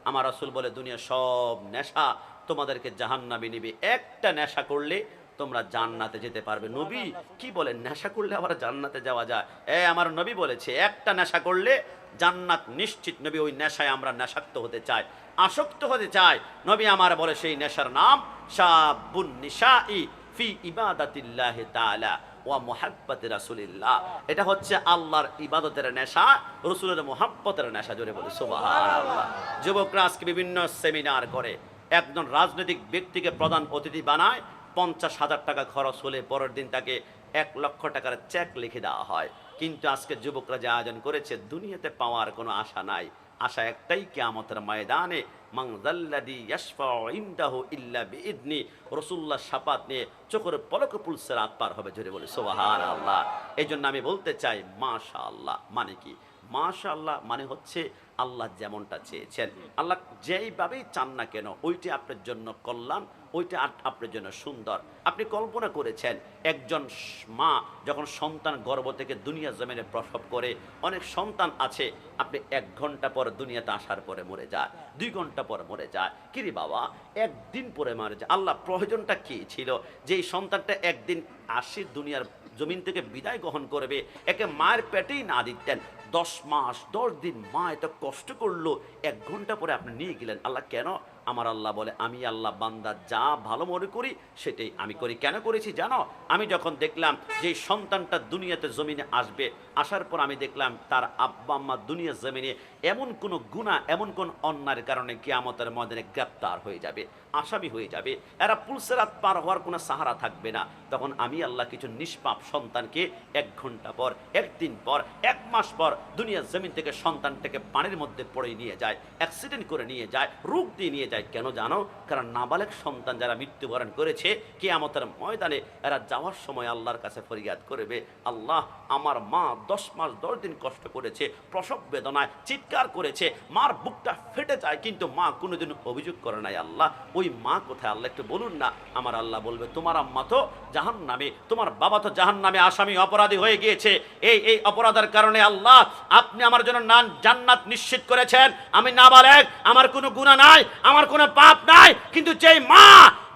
আমার রাসূল বলে দুনিয়া সব নেশা তোমাদেরকে জাহান্নামে নিবে, একটা নেশা করলে তোমরা জান্নাতে যেতে পারবে। নবী কি বলেন, নেশা করলে আবার জান্নাতে যাওয়া যায়? আমার নবী বলেছে একটা নেশা করলে জান্নাত নিশ্চিত। নবী ওই নেশায় আমরা নেশাক্ত হতে চাই, আসক্ত হতে চাই। নবী আমার বলে সেই নেশার নাম শাবুন নিশাই ফি ইবাদাতিল্লাহি তাআলা ওয়া মুহাব্বতি রাসূলিল্লাহ। এটা হচ্ছে আল্লাহর ইবাদতের নেশা, রাসূলের মুহাব্বতের নেশা। জোরে বলে সুবহানাল্লাহ। যুবকরা আজকে বিভিন্ন সেমিনার করে, একজন রাজনৈতিক ব্যক্তিকে প্রধান অতিথি বানায়, 50,000 টাকা খরচ হলে পরের দিন তাকে 1,00,000 টাকার চেক লিখে দেওয়া হয়। কিন্তু আজকে যুবকরা যে আয়োজন করেছে, দুনিয়াতে পাওয়ার কোনো আশা নাই, আশা একটাই, কিয়ামতের ময়দানে মান যাল্লাযী ইয়াশফাউ ইনদাহু ইল্লা বিইذনি। রাসূলুল্লাহ শাফাত নিয়ে চোখের পলকে পুল সিরাত পার হবে। জোরে বলে সুবহানাল্লাহ। এই জন্য আমি বলতে চাই মাশাআল্লাহ মানে কি? মাশাআল্লাহ মানে হচ্ছে আল্লাহ যেমনটা চেয়েছেন, আল্লাহ যেইভাবেই চান না কেন ওইটি আপনার জন্য কল্যাণ, ওইটা আপনার জন্য সুন্দর। আপনি কল্পনা করেছেন একজন মা যখন সন্তান গর্ভ থেকে দুনিয়া জমিনে প্রসব করে, অনেক সন্তান আছে আপনি 1 ঘন্টা পর দুনিয়াতে আসার পরে মরে যায়, 2 ঘন্টা পর মরে যায়। কিরে বাবা, একদিন পরে মরে যায়। আল্লাহ প্রয়োজনটা কি ছিল যে এই সন্তানটা একদিন আসি দুনিয়ার জমিন থেকে বিদায় গ্রহণ করবে, একে মায়ের পেটেই না দিতেন? 10 মাস 10 দিন মা এত কষ্ট করলো, 1 ঘন্টা পরে আপনি নিয়ে গেলেন। আল্লাহ কেন? আমার আল্লাহ বলে আমি আল্লাহ বান্দা যা ভালো মনে করি সেটাই আমি করি। কেন করেছি জানো? আমি যখন দেখলাম যে সন্তানটা দুনিয়াতে জমিনে আসবে, আসার পর আমি দেখলাম তার আব্বা আম্মা দুনিয়ার জমিনে এমন কোনো গুনাহ, এমন কোন অন্যায়ের কারণে কিয়ামতের ময়দানে গ্রেফতার হয়ে যাবে, আসামি হয়ে যাবে, এরা পুলসেরাত পার হওয়ার কোনো সাহারা থাকবে না। তখন আমি আল্লাহ কিছু নিষ্পাপ সন্তানকে 1 ঘন্টা পর, 1 দিন পর, 1 মাস পর দুনিয়ার জমিন থেকে সন্তানটাকে পানির মধ্যে পড়ে নিয়ে যায়, অ্যাক্সিডেন্ট করে নিয়ে যায়, রোগ দিয়ে নিয়ে যায়। কেন জানো? কারণ নাবালেগ সন্তান যারা মৃত্যুবরণ করেছে, কিয়ামতের ময়দানে এরা যাওয়ার সময় আল্লাহর কাছে ফরিয়াদ করবে, আল্লাহ আমার মা 10 মাস 10 দিন কষ্ট করেছে, প্রসব বেদনায় চিৎকার করেছে, মার বুকটা ফেটে যায়, কিন্তু মা কোনোদিন অভিযোগ করে নাই। আল্লাহ ওই মা কোথায়? আল্লাহ একটু বলুন না। আমার আল্লাহ বলবে তোমার আম্মা তো জাহান্নামে, তোমার বাবা তো জাহান্নামে আসামি, অপরাধী হয়ে গিয়েছে। এই অপরাধের কারণে আল্লাহ আপনি আমার জন্য জান্নাত নিশ্চিত করেছেন। আমি নাবালেগ, আমার কোনো গুনাহ নাই, আমার কোনো পাপ নাই, কিন্তু যেই মা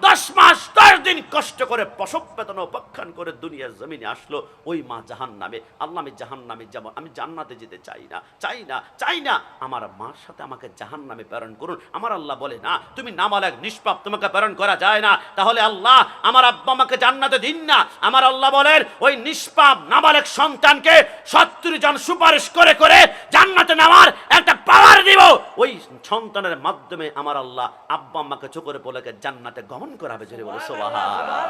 10 মাস 10 দিন কষ্ট করে প্রসব বেদনা উপাখ্যান করে দুনিয়ার জমিনে আসলো, ওই মা জাহান্নামে। আল্লাহ আমি জাহান্নামে যাব, আমি জান্নাতে যেতে চাই না, চাই না, চাই না। আমার মার সাথে আমাকে জাহান্নামে প্রেরণ করুন। আমার আল্লাহ বলে না, তুমি নাবালেগ নিষ্পাপ, তোমাকে প্রেরণ করা যায় না, তাহলে আল্লাহ আমার আব্বা আমাকে জান্নাতে দিন না। আমার আল্লাহ বলেন ওই নিষ্পাপ নাবালেগ সন্তানকে 70 জন সুপারিশ করে করে জান্নাতে নেওয়ার একটা পাওয়ার দিব। ওই সন্তানের মাধ্যমে আমার আল্লাহ আব্বা আম্মাকে চোখের পলকে জান্নাতে গমন করাবে। জোরে বলে সুবহানাল্লাহ।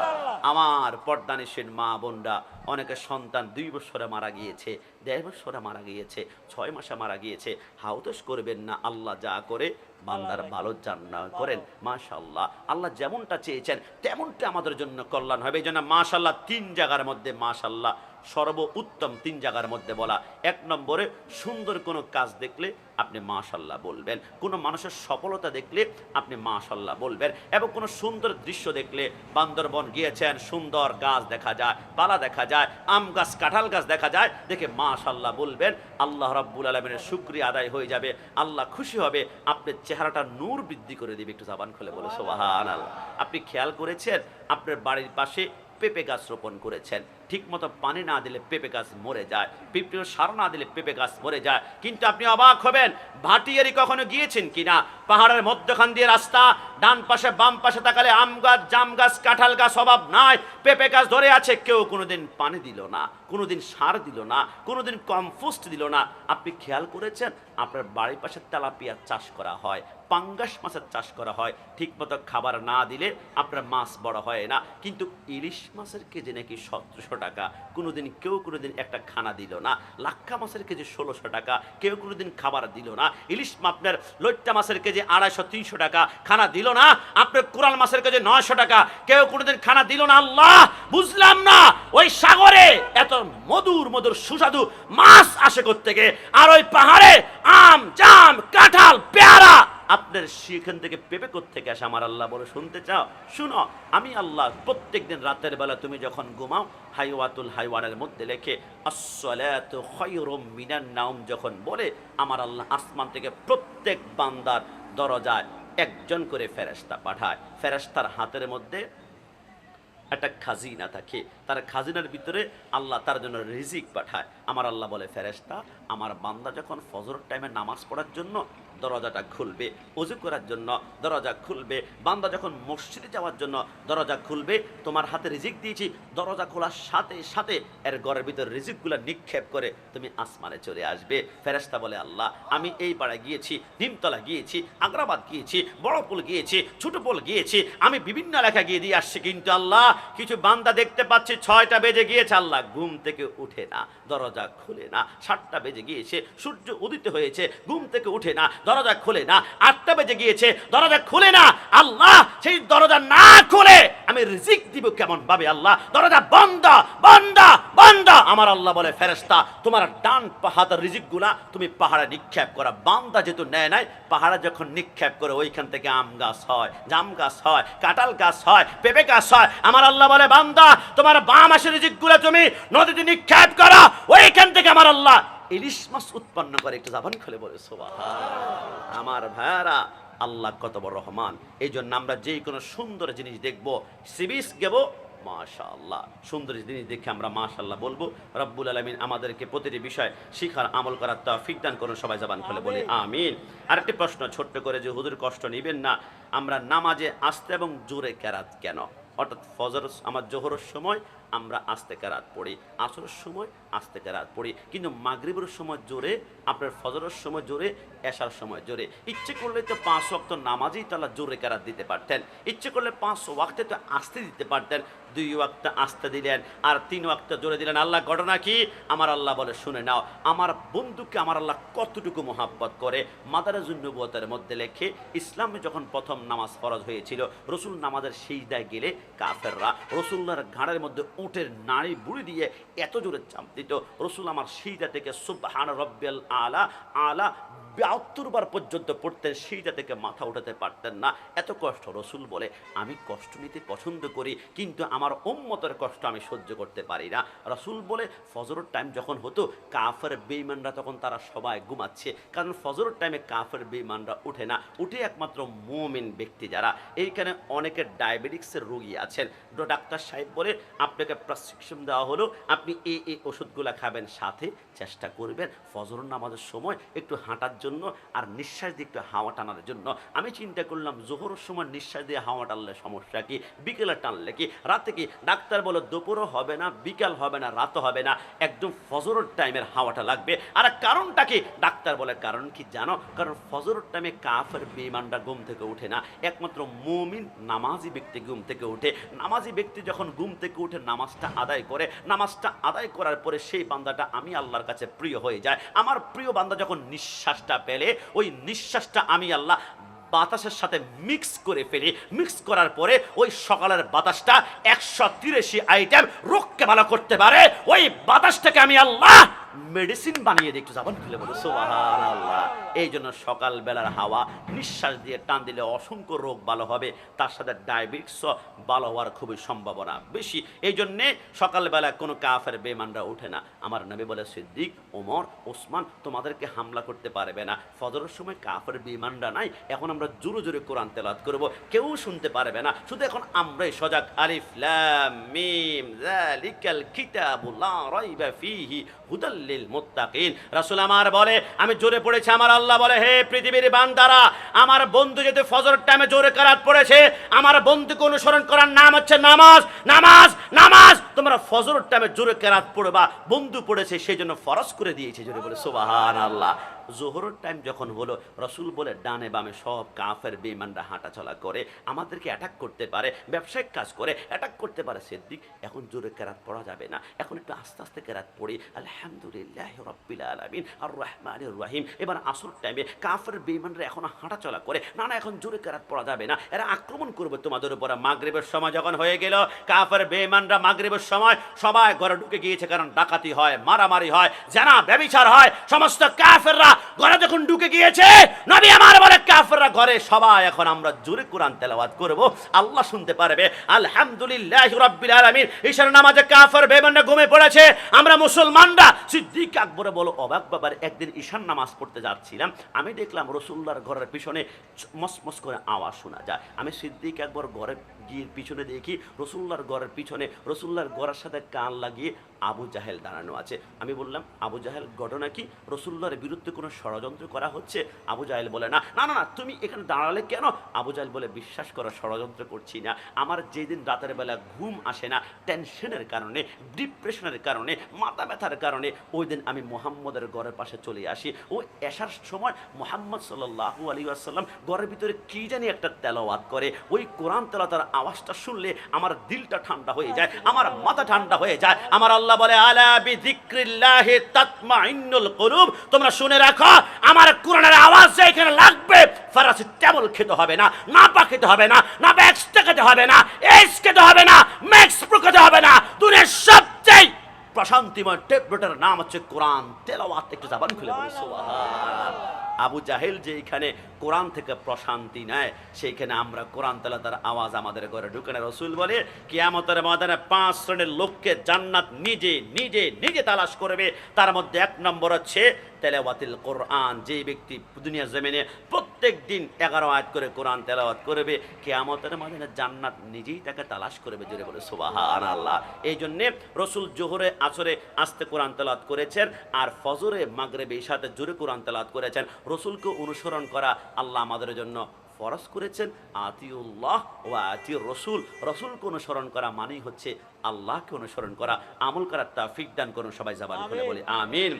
আমার পর্দানিশীন মা বোনরা, অনেকে সন্তান 2 বছরে মারা গিয়েছে, 1.5 বছরে মারা গিয়েছে, 6 মাসে মারা গিয়েছে। হাউদস করবেন না, আল্লাহ যা করে বান্দার ভালো জান্নাত করেন। মাশাআল্লাহ, আল্লাহ যেমনটা চেয়েছেন তেমনটা আমাদের জন্য কল্যাণ হবে। এই জন্য মাশাআল্লাহ 3 জায়গার মধ্যে মাশাআল্লাহ সর্বোত্তম 3 জায়গার মধ্যে বলা। 1 নম্বরে সুন্দর কোনো কাজ দেখলে আপনি মাশাআল্লাহ বলবেন, কোনো মানুষের সফলতা দেখলে আপনি মাশাআল্লাহ বলবেন, এবং কোনো সুন্দর দৃশ্য দেখলে, বান্দরবন গিয়েছেন সুন্দর গাছ দেখা যায়, পালা দেখা যায়, আম গাছ কাঁঠাল গাছ দেখা যায়, দেখে মাশাআল্লাহ বলবেন। আল্লাহ রাব্বুল আলামিনের শুকরিয়া আদায় হয়ে যাবে, আল্লাহ খুশি হবে, আপনার চেহারাটা নূর বৃদ্ধি করে দিবে। একটু জবান খুলে বলে সুবহানাল্লাহ। আপনি খেয়াল করেছেন আপনার বাড়ির পাশে পেঁপে গাছ রোপণ করেছেন, ঠিক মতো পানি না দিলে পেঁপে গাছ মরে যায়, পিঁপড়ে সার না দিলে পেঁপে গাছ মরে যায়। কিন্তু আপনি অবাক হবেন, ভাটিয়ারি কখনো গিয়েছেন কিনা? পাহাড়ের মধ্যখান দিয়ে রাস্তা, ডান পাশে বাম পাশে তাকালে আম গাছ, জাম গাছ, কাঁঠাল গাছ অভাব নাই, পেঁপে গাছ ধরে আছে। কেউ কোনোদিন পানি দিল না, কোনোদিন সার দিল না, কোনোদিন কম্পোস্ট দিল না। আপনি খেয়াল করেছেন আপনার বাড়ির পাশে তেলাপিয়া চাষ করা হয়, পাঙ্গাস মাছের চাষ করা হয়, ঠিক মতো খাবার না দিলে আপনার মাছ বড় হয় না। কিন্তু ইলিশ মাছের কেজি নাকি 1700 টাকা, কেউ কোনোদিন একটা খানা দিল না। লাক্ষা মাছের কেজি 1600 টাকা, কেউ কোনোদিন খাবার দিল না। ইলিশ আপনার লইট্টা মাছের কেজি 250-300 টাকা, খানা দিল না। আপনার কোরাল মাছের কেজি 900 টাকা, কেউ কোনোদিন খানা দিল না। আল্লাহ বুঝলাম না ওই সাগরে এত মধুর মধুর সুস্বাদু মাছ আসে কোত্থেকে, আর ওই পাহাড়ে আম, জাম, কাঁঠাল, পেয়ারা আপনার সেখান থেকে পেঁপে কোত্থেকে আসে? আমার আল্লাহ বলে শুনতে চাও? শুনো, আমি আল্লাহ প্রত্যেকদিন রাতের বেলা তুমি যখন ঘুমাও, হাইওয়াতুল হাইওয়ানের মধ্যে লেখে আসসালাতু খায়রুম মিনান নাওম যখন বলে, আমার আল্লাহ আসমান থেকে প্রত্যেক বান্দার দরজায় একজন করে ফেরেশতা পাঠায়। ফেরেশতার হাতের মধ্যে একটা খাজিনা থাকে, তার খাজিনার ভিতরে আল্লাহ তার জন্য রিজিক পাঠায়। আমার আল্লাহ বলে, ফেরেশতা, আমার বান্দা যখন ফজর টাইমে নামাজ পড়ার জন্য দরজাটা খুলবে, ওযু করার জন্য দরজা খুলবে, বান্দা যখন মসজিদে যাওয়ার জন্য দরজা খুলবে, তোমার হাতে রিজিক দিয়েছি, দরজা খোলার সাথে সাথে এর ঘরের ভিতর রিজিকগুলো নিক্ষেপ করে তুমি আসমানে চলে আসবে। ফেরেশতা বলে, আল্লাহ, আমি এই পাড়ায় গিয়েছি, নিমতলা গিয়েছি, আগ্রাবাদ গিয়েছি, বড়পুল গিয়েছি, ছোটপোল গিয়েছি, আমি বিভিন্ন এলাকা গিয়ে দিয়ে আসছি, কিন্তু আল্লাহ কিছু বান্দা দেখতে পাচ্ছি 6টা বেজে গিয়েছে, আল্লাহ ঘুম থেকে উঠে না, দরজা খুলে না। 7টা বেজে গিয়েছে, সূর্য উদিত হয়েছে, ঘুম থেকে উঠে না, দরজা খুলে না। 8টা বেজে গিয়েছে, দরজা খুলে না। আল্লাহ, সেই দরজা না খুলে আমি রিজিক দিব কেমন ভাবে? আল্লাহ, দরজা বন্ধ বন্ধ বন্ধ। আমার আল্লাহ বলে, ফেরেশতা, তোমার ডান হাতের রিজিকগুলা তুমি পাহাড়ে নিক্ষেপ করা। বান্দা যেহেতু নেয় নাই, পাহাড়ে যখন নিক্ষেপ করে ওইখান থেকে আম গাছ হয়, জাম গাছ হয়, কাঁঠাল গাছ হয়, পেঁপে গাছ হয়। আমার আল্লাহ বলে, বান্দা, তোমার বাম হাতের রিজিকগুলা তুমি নদীতে নিক্ষেপ করো, ওইখান থেকে আমার আল্লাহ ইলিশ মাছ উৎপন্ন করে। একটু জাবান খুলে বলে সুবহানাল্লাহ। আমার ভাইরা, আল্লাহ কত বড় রহমান। এই জন্য আমরা যে কোনো সুন্দর জিনিস দেখবো, সিবিস গেব, মাশাআল্লাহ, সুন্দর জিনিস দেখে আমরা মাশাআল্লাহ বলবো। রব্বুল আলামিন আমাদেরকে প্রতিটি বিষয় শিখার, আমল করার তৌফিক দান করুন। সবাই জবান খুলে বলি আমিন। আরেকটি প্রশ্ন ছোট্ট করে, যে হুজুর কষ্ট নেবেন না, আমরা নামাজে আস্তে এবং জোরে কেরাত কেন? অর্থাৎ ফজর, আমার জোহরের সময় আমরা আস্তে কেরাত পড়ি, আসরের সময় আস্তে কেরাত পড়ি, কিন্তু মাগরিবের সময় জোরে, আপনার ফজরের সময় জোরে, এশার সময় জোরে। ইচ্ছে করলে তো 5 ওয়াক্ত নামাজেই তারা জোরে কেরাত দিতে পারতেন, ইচ্ছে করলে 5 ওয়াক্তে তো আস্তে দিতে পারতেন। 2 ওয়াক্ত আস্তে দিলেন আর 3 ওয়াক্ত জোরে দিলেন। আল্লাহ ঘটনা কি? আমার আল্লাহ বলে, শুনে নাও, আমার বন্ধুকে আমার আল্লাহ কতটুকু মহাব্বত করে। মাদারাজুন নবুয়তের মধ্যে লেখে, ইসলামে যখন প্রথম নামাজ ফরজ হয়েছিল, রসুল নামাজের সিজদায় গেলে কাফেররা রসুল্লাহর ঘাড়ের মধ্যে উটের নাড়ি বুড়ি দিয়ে এত জোরে চাপ দিত, রসুল আমার সিজদা থেকে সুবহান রব্বিল আলা আলা 72 বার পর্যন্ত পড়তেন, সিজদা থেকে মাথা উঠাতে পারতেন না, এত কষ্ট। রসুল বলে, আমি কষ্ট নিতে পছন্দ করি, কিন্তু আমার উম্মতের কষ্ট আমি সহ্য করতে পারি না। রসুল বলে, ফজরের টাইম যখন হতো, কাফের বেঈমানরা তখন তারা সবাই ঘুমাচ্ছে, কারণ ফজরের টাইমে কাফের বেঈমানরা উঠে না, উঠে একমাত্র মুমিন ব্যক্তি যারা। এইখানে অনেকে ডায়াবেটিক্সের রোগী আছেন, ডাক্তার সাহেব বলে, আপনাকে প্রেসক্রিপশন দেওয়া হলো, আপনি এই ওষুধগুলো খাবেন, সাথে চেষ্টা করবেন ফজর নামাজের সময় একটু হাঁটার জন্য আর নিঃশ্বাস দিয়ে একটু হাওয়া টানার জন্য। আমি চিন্তা করলাম, জোহরের সময় নিঃশ্বাস দিয়ে হাওয়া টানলে সমস্যা কি, বিকেলে টানলে কি, রাতে কি? ডাক্তার বলো, দুপুরও হবে না, বিকাল হবে না, রাতও হবে না, একদম ফজরের টাইমের হাওয়াটা লাগবে। আর কারণটা কি? ডাক্তার বলে, কারণ কি জানো? কারণ ফজরের টাইমে কাফের বেঈমানরা ঘুম থেকে উঠে না, একমাত্র মুমিন নামাজি ব্যক্তি ঘুম থেকে উঠে। নামাজি ব্যক্তি যখন ঘুম থেকে উঠে নামাজটা আদায় করে, নামাজটা আদায় করার পরে সেই বান্দাটা আমি আল্লাহর কাছে প্রিয় হয়ে যায়। আমার প্রিয় বান্দা যখন নিঃশ্বাসটা পেলে, ওই নিঃশ্বাসটা আমি আল্লাহ বাতাসের সাথে মিক্স করে ফেলি, মিক্স করার পরে ওই সকালের বাতাসটা 183 আইটেম রোগকে ভালো করতে পারে। ওই বাতাসটাকে আমি আল্লাহ মেডিসিন বানিয়ে দিই। একটু জাবান খুলে বলো সুবহানাল্লাহ। এই জন্য সকাল বেলার হাওয়া নিঃশ্বাস দিয়ে টান দিলে অসংখ্য রোগ ভালো হবে, তার সাথে ডায়াবেটিসও ভালো হওয়ার খুবই সম্ভাবনা বেশি। এই জন্যে সকালবেলা কোনো কাফের বেঈমানরা উঠে না। আমার নবী বলে, সিদ্দিক, ওমর, ওসমান তোমাদেরকে হামলা করতে পারবে না। ফজরের সময় কাফের বেঈমানরা নাই, এখন আমরা জোরে জোরে কোরআন তেলাওয়াত করব, কেউ শুনতে পারবে না, শুধু এখন আমরাই সজাগ। আলিফ লাম মিম যালিকাল কিতাবু লা রাইবা ফীহি হুদাল লিল মুত্তাকিন। রাসূল আমার বলে, আমি জোরে পড়েছি, আমার আল্লাহ বলে, হে পৃথিবীর বান্দারা, আমার বন্ধু যদি ফজর টাইমে জোরে কেরাত পড়েছে, আমার বন্ধুকে অনুসরণ করার নাম হচ্ছে নামাজ। নামাজ নামাজ তোমরা ফজর টাইমে জোরে কেরাত পড়বা, বন্ধু পড়েছে সেই জন্য ফরজ করে দিয়েছে। জোরে বলে সুবহানাল্লাহ। জোহরের টাইম যখন হলো, রসুল বলে, ডানে বামে সব কাফের বেঈমানরা হাঁটাচলা করে, আমাদেরকে অ্যাটাক করতে পারে, ব্যবসায়িক কাজ করে অ্যাটাক করতে পারে। সিদ্দিক, এখন জোরে কেরাত পড়া যাবে না, এখন একটু আস্তে আস্তে কেরাত পড়ি, আলহামদুলিল্লাহি রাব্বিল আলামিন আর রহমানির রহিম। এবার আসর টাইমে কাফের বেঈমানরা এখন হাঁটাচলা করে, না না এখন জোরে কেরাত পড়া যাবে না, এরা আক্রমণ করবে তোমাদের উপরে। মাগরিবের সময় যখন হয়ে গেল, কাফের বেঈমানরা মাগরিবের সময় সবাই ঘরে ঢুকে গিয়েছে, কারণ ডাকাতি হয়, মারামারি হয়, জানা ব্যভিচার হয়, সমস্ত কাফেররা ঘরে যখন ঢুকে গিয়েছে, নবী আমার বলে কাফেররা ঘরে, সবাই এখন আমরা জোরে কোরআন তেলাওয়াত করব, আল্লাহ শুনতে পারবে। আলহামদুলিল্লাহি রাব্বিল আলামিন। ঈশার নামাজে কাফের বেঈমানরা ঘুমিয়ে পড়েছে, আমরা মুসলমানরা সিদ্দিক আকবরে বলো অবাক ব্যাপার, একদিন ঈশার নামাজ পড়তে যাচ্ছিলাম, আমি দেখলাম রাসূলুল্লাহর ঘরের পিছনে মসমস করে আওয়াজ শোনা যায়। আমি সিদ্দিক আকবর ঘরের গিয়ে পিছনে দেখি রাসূলুল্লাহর ঘরের পিছনে রাসূলুল্লাহর ঘরের সাথে কান লাগিয়ে আবু জাহেল দাঁড়ানো আছে। আমি বললাম, আবু জাহেল ঘটনা কি? রাসূলুল্লাহর বিরুদ্ধে কোনো ষড়যন্ত্র করা হচ্ছে? আবু জাহেল বলে, না না না, তুমি এখানে দাঁড়ালে কেন? আবু জাহেল বলে, বিশ্বাস করো ষড়যন্ত্র করছি না, আমার যেদিন রাতের বেলা ঘুম আসে না টেনশনের কারণে, ডিপ্রেশনের কারণে, মাথা ব্যথার কারণে, ওই দিন আমি মুহাম্মদের ঘরের পাশে চলে আসি। ও আসার সময় মুহাম্মদ সাল্লাল্লাহু আলাইহি ওয়াসাল্লাম ঘরের ভিতরে কি জানি একটা তেলাওয়াত করে, ওই কোরআন তেলাওয়াতের আওয়াজটা শুনলে আমার দিলটা ঠান্ডা হয়ে যায়, আমার মাথা ঠান্ডা হয়ে যায়। আমার আল্লাহ বলে, আলা বিযিক্রিল্লাহি তাতমাইন্নুল কুলুব, তোমরা শুনে রাখো, আমার কোরআনের আওয়াজ যে এখানে লাগবে, প্যারাসিটামল খেতে হবে না, নাপা খেতে হবে না, নাপা এক্সট্রা খেতে হবে না, এস খেতে হবে না, ম্যাক্স প্রো খেতে হবে না, দুনিয়ার সবচেয়ে প্রশান্তিময় ট্যাবলেটের নাম হচ্ছে কোরআন তেলাওয়াত। একটু জবান খুলে বলি সুবহান। আবু জাহেল যে এখানে কোরআন থেকে প্রশান্তি নেয়, সেইখানে আমরা কোরআন তেলাওয়াতের আওয়াজ আমাদের ঘরে ঢুকে না। রাসূল বলে, কিয়ামতের ময়দানে 5 শ্রেণীর লোককে জান্নাত নিজে নিজে নিজে তালাশ করবে। তার মধ্যে 1 নম্বর হচ্ছে তেলাওয়াতুল কোরআন। যে ব্যক্তি দুনিয়ার জমিনে প্রত্যেক দিন 11 আয়াত করে কোরআন তেলাওয়াত করবে, কিয়ামতের ময়দানে জান্নাত নিজেই তাকে তালাশ করবে। জোরে বলে সুবহানাল্লাহ। এই জন্যে রাসূল জোহরে আসরে আস্তে কোরআন তেলাওয়াত করেছেন, আর ফজরে মাগরিবে ইশাতে জোরে কোরআন তেলাওয়াত করেছেন। রাসূলকে অনুসরণ করা আল্লাহ আমাদের জন্য ফরজ করেছেন। আতিউল্লাহ ওয়া আতিউর রাসূল, রাসূলকে অনুসরণ করা মানেই হচ্ছে আল্লাহকে অনুসরণ করা। আমল করার তৌফিক দান করুন। সবাই জবান খুলে বলি আমিন।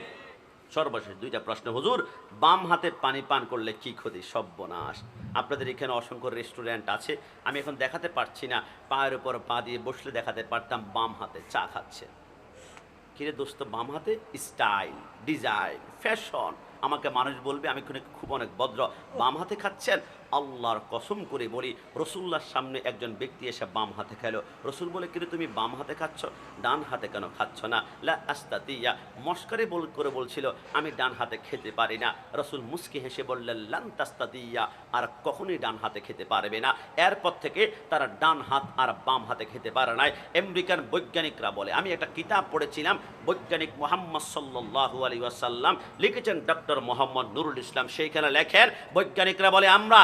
সর্বশেষ 2টা প্রশ্ন, হুজুর বাম হাতে পানি পান করলে কি ক্ষতি? সর্বনাশ। আপনাদের এখানে অসংখ্য রেস্টুরেন্ট আছে, আমি এখন দেখাতে পারছি না, পায়ের উপর পা দিয়ে বসলে দেখাতে পারতাম বাম হাতে চা খাচ্ছে। কিরে দোস্ত, বাম হাতে স্টাইল, ডিজাইন, ফ্যাশন, আমাকে মানুষ বলবে আমি খুব অনেক ভদ্র, বাম হাতে খাচ্ছেন। আল্লাহর কসম করে বলি, রাসূলুল্লাহর সামনে একজন ব্যক্তি এসে বাম হাতে খেলো। রাসূল বলে, কিন্তু তুমি বাম হাতে খাচ্ছ, ডান হাতে কেন খাচ্ছ না? লা আস্তাতিয়া, মস্করে করে বলছিল আমি ডান হাতে খেতে পারি না। রাসূল মুস্কি হেসে বললেন, লান তাস্তাতিয়া, আর কখনোই ডান হাতে খেতে পারবে না। এরপর থেকে তারা ডান হাত আর বাম হাতে খেতে পারে নাই। আমেরিকান বৈজ্ঞানিকরা বলে, আমি একটা কিতাব পড়েছিলাম, বৈজ্ঞানিক মুহাম্মদ সাল্লাল্লাহু আলাইহি ওয়াসাল্লাম লিখেছেন, ডক্টর মোহাম্মদ নুরুল ইসলাম, সেইখানে লেখেন বৈজ্ঞানিকরা বলে, আমরা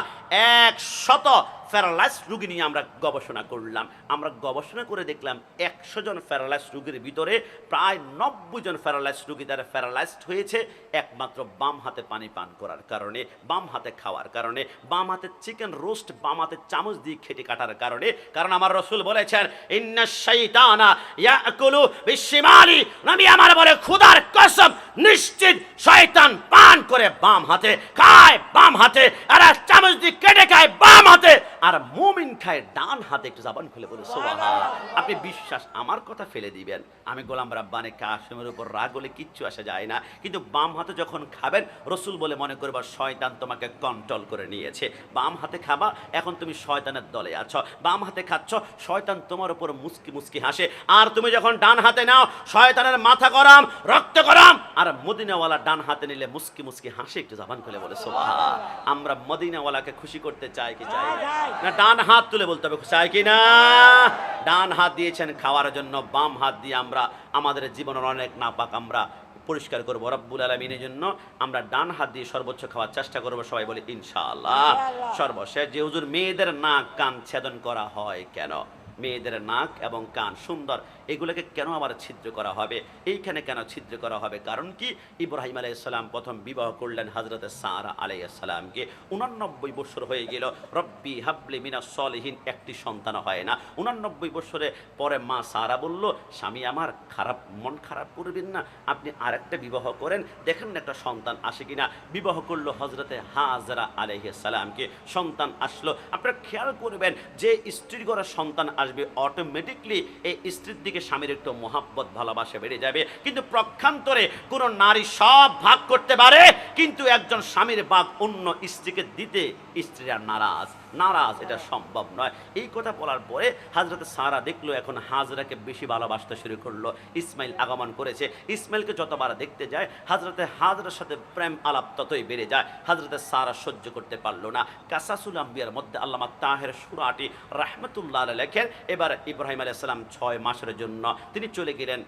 100 প্যারালাইজ রোগী নিয়ে আমরা গবেষণা করলাম। আমরা গবেষণা করে দেখলাম 100 জন প্যারালাইজ রোগীর ভিতরে প্রায় 90 জন প্যারালাইজ রোগী তারা প্যারালাইজড হয়েছে একমাত্র বাম হাতে পানি পান করার কারণে, বাম হাতে খাওয়ার কারণে, বাম হাতে চিকেন রোস্ট বাম হাতে চামচ দিয়ে খেটে কাটার কারণে। কারণ আমার রাসূল বলেছেন, ইন্নাশ শাইতানা ইয়াকুলু বিশিমালি, নবী আমার বলে খোদার কসম, নিশ্চিত শয়তান পান করে বাম হাতে, খায় বাম হাতে, আর চামচ দিয়ে কেটে খায় বাম হাতে, আর মুমিন খায় ডান হাতে। একটু জবান খুলে বলে সুবহানাল্লাহ। আপনি বিশ্বাস আমার কথা ফেলে দিবেন, আমি গোলাম রাব্বানী কাসেমের উপর রাগ হলে কিচ্ছু আসা যায় না, কিন্তু বাম হাতে যখন খাবেন রাসূল বলে মনে করবা শয়তান তোমাকে কন্ট্রোল করে নিয়েছে। বাম হাতে খাবা, এখন তুমি শয়তানের দলে আছো। বাম হাতে খাচ্ছ, শয়তান তোমার উপর মুস্কি মুস্কি হাসে। আর তুমি যখন ডান হাতে নাও, শয়তানের মাথা গরম, রক্ত গরম, আর মদিনাওয়ালা ডান হাতে নিলে মুস্কি মুস্কি হাসে। একটু জবান খুলে বলে সুবহানাল্লাহ। আমরা মদিনাওয়ালাকে খুশি করতে চাই কি চাই না? ডান হাত তুলে বলতে হবে, চাই কি না? ডান হাত দিয়েছেন খাওয়ার জন্য, বাম হাত দিয়ে আমরা আমাদের জীবনের অনেক নাপাক আমরা পরিষ্কার করবো রব্বুল আলামিনের জন্য। আমরা ডান হাত দিয়ে সর্বোচ্চ খাওয়ার চেষ্টা করবো, সবাই বলি ইনশাআল্লাহ। সর্বশেষ, যে হুজুর মেয়েদের নাক কান ছেদন করা হয় কেন? মেয়েদের নাক এবং কান সুন্দর, এগুলোকে কেন আবার ছিদ্র করা হবে? এইখানে কেন ছিদ্র করা হবে? কারণ কি, ইব্রাহিম আলাইহিস সালাম প্রথম বিবাহ করলেন হযরতে সারা আলাইহিস সালামকে। 89 বছর হয়ে গেল, রব্বি হাবলি মিনাস সলিহিন, একটি সন্তান হয় না। 89 বছরে পরে মা সারা বলল, স্বামী আমার খারাপ, মন খারাপ করবেন না, আপনি আরেকটা বিবাহ করেন, দেখেন না একটা সন্তান আসে কিনা। বিবাহ করলো হযরতে হাজরা আলাইহিস সালামকে, সন্তান আসলো। আপনারা খেয়াল করবেন, যে স্ত্রীর ঘরে সন্তান আসবে, অটোমেটিকলি এই স্ত্রীর দিকে স্বামীর একটু মোহাব্বত ভালোবাসা বেড়ে যাবে। কিন্তু প্রক্ষান্তরে কোনো নারী সব ভাগ করতে পারে, কিন্তু একজন স্বামীর ভাগ অন্য স্ত্রীকে দিতে স্ত্রীরা নারাজ, এটা সম্ভব নয়। এই কথা বলার পরে হযরত সারা দেখলো এখন হাজরাকে বেশি ভালোবাসতে শুরু করলো। ইসমাইল আগমন করেছে, ইসমাইলকে যতবার দেখতে যায় হযরতে হাজরার সাথে প্রেম আলাপ ততই বেড়ে যায়। হযরতে সারা সহ্য করতে পারলো না। কাসাসুল আম্বিয়ার মধ্যে আল্লামা তাহের সূরাটি রাহমাতুল্লাহ আলাইহি লেখেন, এবার ইব্রাহিম আলাইহিস সালাম 6 মাসের জন্য তিনি চলে গেলেন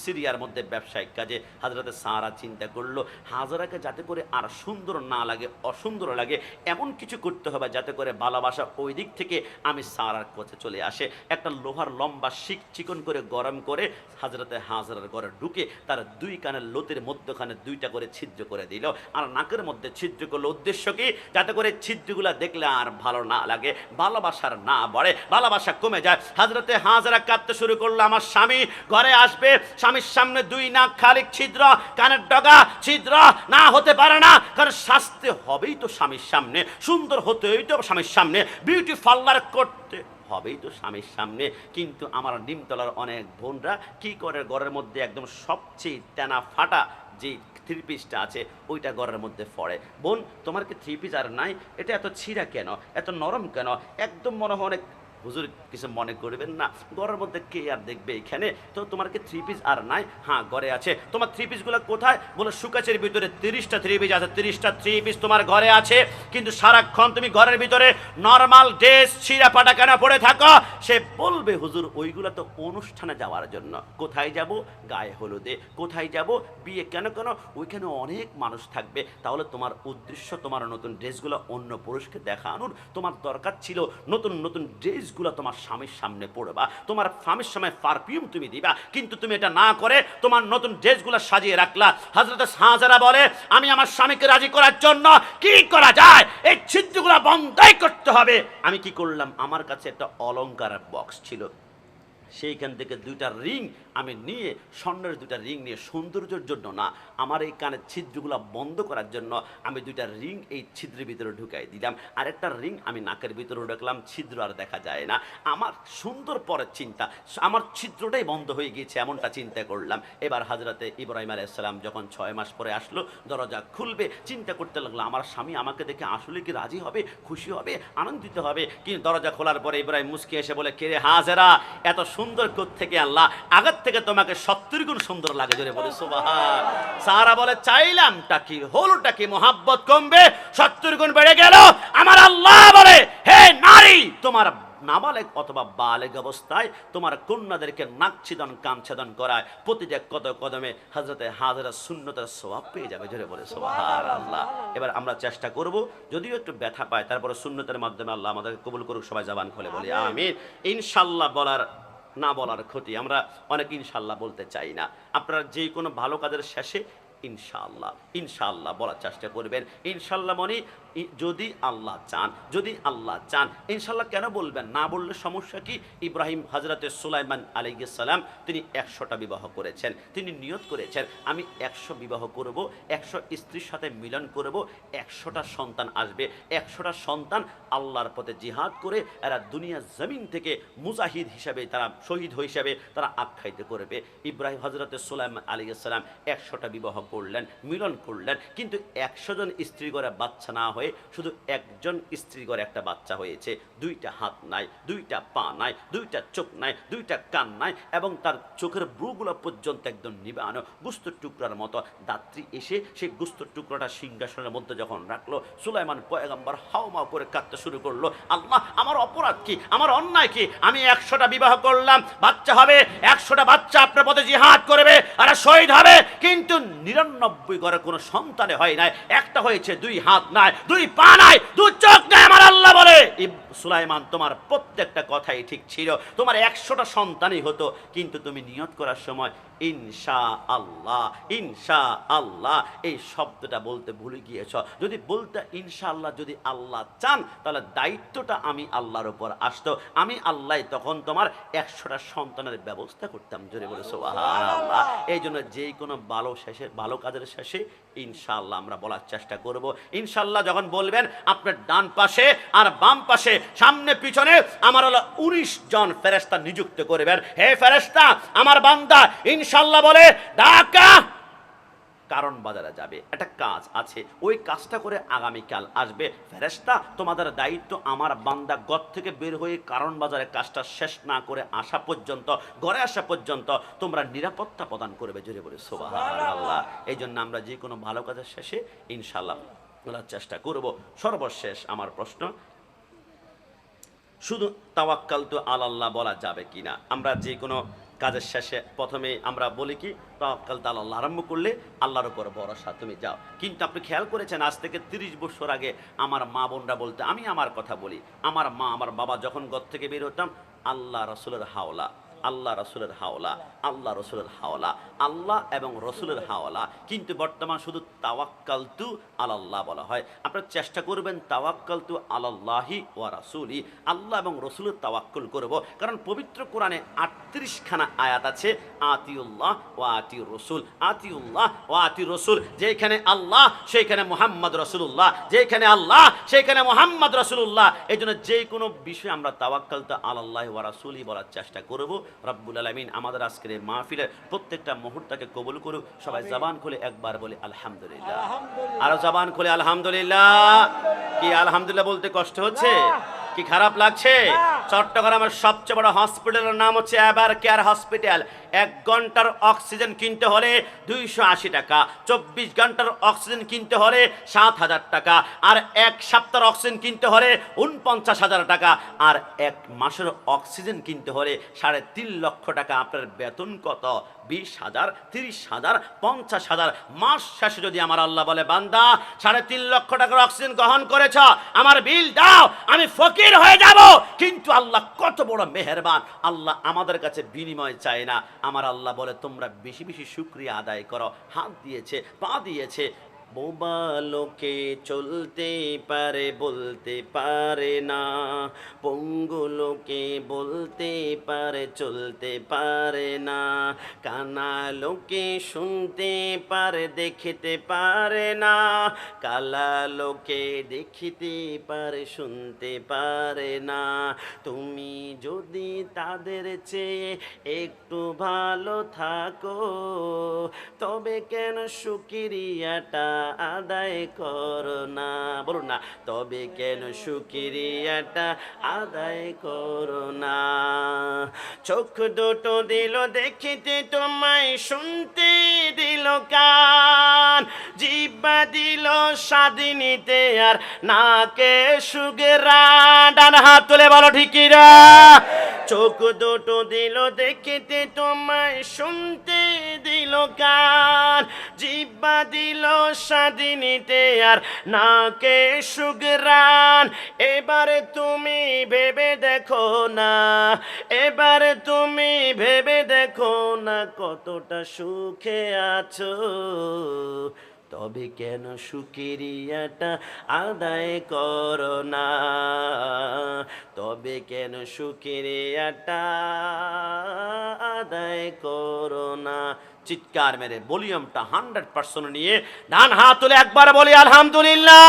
সিরিয়ার মধ্যে ব্যবসায়িক কাজে। হযরতে সারা চিন্তা করলো হাজরাকে যাতে করে আর সুন্দর না লাগে, অসুন্দর লাগে, এমন কিছু করতে হবে যাতে করে ভালোবাসা ওই দিক থেকে আমি সারার কাছে চলে আসে। একটা লোহার লম্বা শিক চিকন করে গরম করে হযরতে হাজরার ঘরে ঢুকে তার দুই কানের লতির মধ্যখানে 2টা করে ছিদ্র করে দিল, আর নাকের মধ্যে ছিদ্র করলো। উদ্দেশ্য কি? যাতে করে ছিদ্রগুলা দেখলে আর ভালো না লাগে, ভালোবাসার না বাড়ে, ভালোবাসা কমে যায়। হযরতে হাজরা কাঁদতে শুরু করলো, আমার স্বামী ঘরে আসবে, স্বামীর সামনে 2 নাক খালি ছিদ্র, কানের ডগা ছিদ্র, না হতে পারে না, কারণ শাস্তি হবেই তো স্বামীর সামনে, সুন্দর হতেই তো স্বামীর সামনে, বিউটি পার্লার করতে হবেই তো স্বামীর সামনে। কিন্তু আমার নিমতলার অনেক বোনরা কি করে, ঘরের মধ্যে একদম সবচেয়ে টানা ফাটা যে 3 পিসটা আছে ওইটা ঘরের মধ্যে পড়ে। বোন, তোমার কি 3 পিস আর নাই? এটা এত ছিঁড়া কেন, এত নরম কেন? একদম মনে হয় অনেক, হুজুর কিছু মনে করবেন না, ঘরের মধ্যে কে আর দেখবে এখানে, তো তোমার কি 3 পিস আর নাই? হ্যাঁ ঘরে আছে। তোমার 3 পিসগুলো কোথায়? বলে সুকাচের ভিতরে 30টা 3 পিস আছে, 30টা 3 পিস তোমার ঘরে আছে, কিন্তু সারাক্ষণ তুমি ঘরের ভিতরে নর্মাল ড্রেস ছিঁড়া ফাটা কেন পড়ে থাকো? সে বলবে হুজুর ওইগুলো তো অনুষ্ঠানে যাওয়ার জন্য। কোথায় যাব? গায়ে হলুদে। কোথায় যাব? বিয়ে। কেন কেন? ওইখানে অনেক মানুষ থাকবে। তাহলে তোমার উদ্দেশ্য তোমার নতুন ড্রেসগুলো অন্য পুরুষকে দেখানোর, তোমার দরকার ছিল নতুন নতুন ড্রেস তোমার স্বামীর সামনে পড়বা, তোমার স্বামীর সামনে পারফিউম তুমি দিবা, কিন্তু তুমি এটা না করে তোমার নতুন ড্রেসগুলো সাজিয়ে রাখলা। হযরত হাজরা বলে, আমি আমার স্বামীকে রাজি করার জন্য কি করা যায়? এই ছিদ্রগুলো বন্ধই করতে হবে। আমি কি করলাম, আমার কাছে একটা অলংকার বক্স ছিল, সেইখান থেকে 2টা রিং আমি নিয়ে, স্বর্ণের 2টা রিং নিয়ে, সৌন্দর্যের জন্য না, আমার এই কানের ছিদ্রগুলো বন্ধ করার জন্য আমি 2টা রিং এই ছিদ্রের ভিতরে ঢুকাই দিলাম, আরেকটা রিং আমি নাকের ভিতরে ঢুকলাম, ছিদ্র আর দেখা যায় না। আমার সুন্দর পরের চিন্তা, আমার ছিদ্রটাই বন্ধ হয়ে গিয়েছে, এমনটা চিন্তা করলাম। এবার হযরতে ইব্রাহিম আলাইহিস সালাম যখন 6 মাস পরে আসলো, দরজা খুলবে, চিন্তা করতে লাগলো আমার স্বামী আমাকে দেখে আসলে কি রাজি হবে, খুশি হবে, আনন্দিত হবে। কিন্তু দরজা খোলার পরে ইব্রাহিম মুস্কি এসে বলে, কে রে হাজরা, এত সুন্দর থেকে আল্লাহ আগের থেকে তোমাকে 70 গুণ সুন্দর লাগে। জোরে বলে সুবহান। সারা বলে, চাইলামটা কি, হলোটা কি? মোহাব্বত কমবে, 70 গুণ বেড়ে গেল। আমার আল্লাহ বলে, হে নারী, তোমার নাবালেগ অথবা বালেগ অবস্থায় তোমার কন্যাদেরকে নাক ছেদন, কান ছেদন করায় প্রতিটা কদমে হযরতে হাজরা সুন্নতের সওয়াব পেয়ে যাবে। জোরে বলে সুবহানাল্লাহ। এবার আমরা চেষ্টা করব, যদিও একটু ব্যথা পায়, তারপরে সুন্নতের মাধ্যমে আল্লাহ আমাদেরকে কবুল করুক। সবাই জবান খুলে বলি আমিন। ইনশাআল্লাহ বলার না বলার ক্ষতি, আমরা অনেক ইনশাআল্লাহ বলতে চাই না। আপনারা যে কোনো ভালো কাজের শেষে ইনশাআল্লাহ বলার চেষ্টা করবেন। ইনশাআল্লাহ মানে যদি আল্লাহ চান, ইনশাআল্লাহ কেন বলবেন? না বললে সমস্যা কি? ইব্রাহিম হযরতে সুলাইমান আলাইহিস সালাম তিনি 100টা বিবাহ করেছেন। তিনি নিয়ত করেছেন আমি 100 বিবাহ করব, 100 স্ত্রীর সাথে মিলন করব, 100টা সন্তান আসবে, 100টা সন্তান আল্লাহর পথে জিহাদ করে এরা দুনিয়া জমিন থেকে মুজাহিদ হিসাবে, তারা শহীদ হিসাবে তারা আখ্যায়িত করবে। ইব্রাহিম হযরতে সুলাইমান আলাইহিস সালাম 100টা বিবাহ করলেন, মিলন করলেন, কিন্তু 100 জন স্ত্রী ঘরে বাচ্চা না হয়ে শুধু একজন স্ত্রী ঘরে একটা বাচ্চা হয়েছে। 2টা হাত নাই, 2টা পা নাই, 2টা চোখ নাই, 2টা কান নাই, এবং তার চোখের ব্রুগুলো পর্যন্ত একদম নিবানো গোস্তের টুকরার মতো। দাত্রী এসে সেই গোস্তের টুকরাটা সিংহাসনের মধ্যে যখন রাখলো, সুলাইমান পয়গম্বর হাওমাও করে কাঁদতে শুরু করলো, আল্লাহ আমার অপরাধ কি, আমার অন্যায় কি? আমি 100টা বিবাহ করলাম, বাচ্চা হবে, 100টা বাচ্চা আপনার পথে জিহাদ করবে আর শহীদ হবে, কিন্তু 99 ঘরে কোনো সন্তানে হয় নাই, একটা হয়েছে, 2 হাত নাই, 2 পা নাই, 2 চোখ নাই। আমার আল্লাহ বলে, সুলাইমান তোমার প্রত্যেকটা কথাই ঠিক ছিল, তোমার 100টা সন্তানই হতো, কিন্তু তুমি নিয়ত করার সময় ইনশাআল্লাহ এই শব্দটা বলতে ভুলে গিয়েছ। যদি বলতে ইনশাআল্লাহ, যদি আল্লাহ চান, তাহলে দায়িত্বটা আমি আল্লাহর উপর আসতো, আমি আল্লাহ তখন তোমার 100টা সন্তানের ব্যবস্থা করতাম। জোরে বলে সুবহানাল্লাহ। এই জন্য যে কোনো ভালো কাজের শেষে ইনশাআল্লাহ আমরা বলার চেষ্টা করব। ইনশাআল্লাহ যখন বলবেন, আপনার ডান পাশে আর বাম পাশে সামনে পিছনে আমার আল্লাহ 19 জন ফেরেশতা নিযুক্ত করবেন। হে ফেরেশতা, আমার বান্দা ইনশাআল্লাহ বলে ঢাকা কারণ বাজারে যাবে, একটা কাজ আছে, ওই কাজটা করে আগামীকাল আসবে। ফেরেশতা, তোমাদের দায়িত্ব আমার বান্দা ঘর থেকে বের হয়ে কারণ বাজারে কাজটা শেষ না করে আসা পর্যন্ত, ঘরে আসা পর্যন্ত তোমরা নিরাপত্তা প্রদান করবে। জোরে বলে সুবহানাল্লাহ। এই জন্য আমরা যে কোনো ভালো কাজের শেষে ইনশাআল্লাহ বলার চেষ্টা করব। সর্বশেষ আমার প্রশ্ন, শুধু তাওয়াক্কালতু আলাল্লাহ বলা যাবে কিনা? আমরা যে কোনো কাজের শেষে প্রথমে আমরা বলি কি, তাওয়াক্কালতু আলাল্লাহ আরম্ভ করলে আল্লাহর উপর ভরসা, তুমি যাও। কিন্তু আপনি খেয়াল করেছেন, আজ থেকে 30 বছর আগে আমার মা বোনরা বলতে, আমি আমার কথা বলি, আমার মা আমার বাবা যখন ঘর থেকে বের হতাম, আল্লাহ রাসূলের হাওলা, আল্লাহ রসুলের হাওলা, আল্লাহ রসুলের হাওলা, আল্লাহ এবং রসুলের হাওলা। কিন্তু বর্তমান শুধু তাওয়াক্কালতু আলাল্লাহ বলা হয়। আপনারা চেষ্টা করবেন তাওয়াক্কালতু আলাল্লাহি ওয়া রাসূলি, আল্লাহ এবং রসুলের তাওয়াক্কুল করব। কারণ পবিত্র কোরআনে 38খানা আয়াত আছে, আতিউল্লাহ ওয়া আতিউর রসুল, আতিউল্লাহ ওয়া আতিউর রসুল। যেখানে আল্লাহ সেখানে মুহাম্মদ রাসূলুল্লাহ, যেখানে আল্লাহ সেখানে মুহাম্মদ রাসূলুল্লাহ। এই জন্য যে কোনো বিষয়ে আমরা তাওয়াক্কালতু আলাল্লাহি ওয়া রাসূলি বলার চেষ্টা করব। রব্বুল আলামিন আমাদের আজকের এই মাহফিলের প্রত্যেকটা মুহূর্তকে কবুল করুক। সবাই জবান খুলে একবার বলি আলহামদুলিল্লাহ, আরো জবান খুলে আলহামদুলিল্লাহ। কি আলহামদুলিল্লাহ বলতে কষ্ট হচ্ছে? কি খারাপ লাগছে? চট্টগ্রামের সবচেয়ে বড় হসপিটালের নাম হচ্ছে এভার কেয়ার হসপিটাল। 1 ঘন্টার অক্সিজেন কিনতে হলে 280 টাকা, 24 ঘন্টার অক্সিজেন কিনতে হলে 7,000 টাকা, আর 1 সপ্তাহের অক্সিজেন কিনতে হলে 49,000 টাকা, আর 1 মাসের অক্সিজেন কিনতে হলে 3.5 লক্ষ টাকা। আপনার বেতন কত? 20,000, 30,000, 50,000। মাস শেষে যদি আমার আল্লাহ বলে, বান্দা 3.5 লক্ষ টাকার অক্সিজেন গ্রহণ করেছ, আমার বিল দাও, আমি ফকির হয়ে যাব। কিন্তু আল্লাহ কত বড় মেহেরবান, আল্লাহ আমাদের কাছে বিনিময় চায় না। আমার আল্লাহ বলে, তোমরা বেশি বেশি শুকরিয়া আদায় করো। হাত দিয়েছে, পা দিয়েছে, বোবা লোকে চলতে পারে বলতে পারে না, পঙ্গু লোকে বলতে পারে চলতে পারে না, কানা লোকে শুনতে পারে দেখিতে পারে না, কালা লোকে দেখিতে পারে শুনতে পারে না। তুমি যদি তাদের চেয়ে একটু ভালো থাকো, তবে কেন শুকরিয়াটা আদায় করো না? বলুন না, তবে কেন শুকরিয়াটা আদায় করো না? চোখ দুটো দিল দেখিতে তোমায়, শুনতে দিল কান, জিহ্বা দিল স্বাধীনিতে আর নাকে সুগরান। ডান হাত তুলে বলো ঠিকিরা। চোখ দুটো দিল দেখিতে তোমায়, শুনতে দিল কান, জিহ্বা দিল স্বাধীনিতে আর নাকে সুগরান। এবারে তুমি ভেবে দেখো না, এবারে তুমি ভেবে দেখো না, কতটা সুখে আছো, তবে কেন শুকরিয়াটা আদায় করো না? তবে কেন শুকরিয়াটা আদায় করো না? চিৎকার মেরে ভলিউমটা 100% নিয়ে ডান হাত তুলে একবার বলি আলহামদুলিল্লাহ।